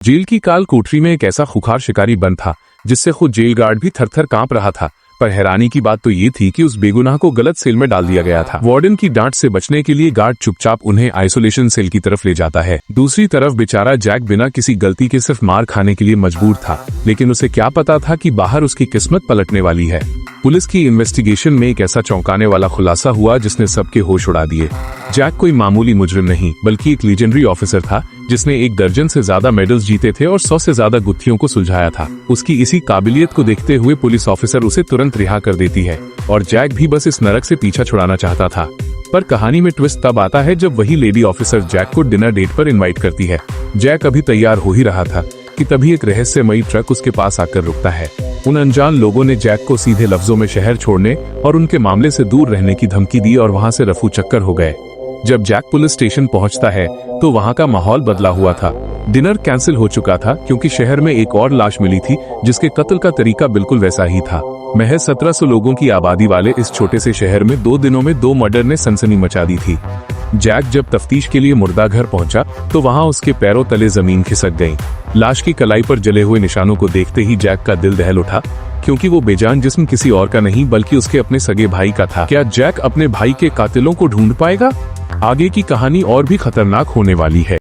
Jail की काल कोठरी में एक ऐसा खुखार शिकारी बंद था जिससे खुद जेल गार्ड भी थर-थर कांप रहा था। पर हैरानी की बात तो ये थी कि उस बेगुनाह को गलत सेल में डाल दिया गया था। वार्डन की डांट से बचने के लिए गार्ड चुपचाप उन्हें आइसोलेशन सेल की तरफ ले जाता है। दूसरी तरफ बेचारा जैक बिना किसी गलती के सिर्फ मार खाने के लिए मजबूर था, लेकिन उसे क्या पता था कि बाहर उसकी किस्मत पलटने वाली है। पुलिस की इन्वेस्टिगेशन में एक ऐसा चौंकाने वाला खुलासा हुआ जिसने सबके होश उड़ा दिए। जैक कोई मामूली मुजरिम नहीं बल्कि एक लीजेंडरी ऑफिसर था जिसने 1 दर्जन से ज्यादा मेडल्स जीते थे और 100 से ज्यादा गुत्थियों को सुलझाया था। उसकी इसी काबिलियत को देखते हुए पुलिस ऑफिसर उसे तुरंत रिहा कर देती है और जैक भी बस इस नरक से पीछा छुड़ाना चाहता था। पर कहानी में ट्विस्ट तब आता है जब वही लेडी ऑफिसर जैक को डिनर डेट पर इनवाइट करती है। जैक अभी तैयार हो ही रहा था कि तभी एक रहस्यमयी ट्रक उसके पास आकर रुकता है। उन अनजान लोगों ने जैक को सीधे लफ्जों में शहर छोड़ने और उनके मामले से दूर रहने की धमकी दी और वहां से रफू चक्कर हो गए। जब जैक पुलिस स्टेशन पहुंचता है तो वहां का माहौल बदला हुआ था। डिनर कैंसिल हो चुका था क्योंकि शहर में एक और लाश मिली थी जिसके कत्ल का तरीका बिल्कुल वैसा ही था। महज 1700 लोगों की आबादी वाले इस छोटे से शहर में 2 दिनों में 2 मर्डर ने सनसनी मचा दी थी। जैक जब तफ्तीश के लिए मुर्दा घर पहुंचा तो वहां उसके पैरों तले जमीन खिसक गई। लाश की कलाई पर जले हुए निशानों को देखते ही जैक का दिल दहल उठा, क्योंकि वो बेजान जिस्म किसी और का नहीं बल्कि उसके अपने सगे भाई का था। क्या जैक अपने भाई के कातिलों को ढूंढ पाएगा? आगे की कहानी और भी खतरनाक होने वाली है।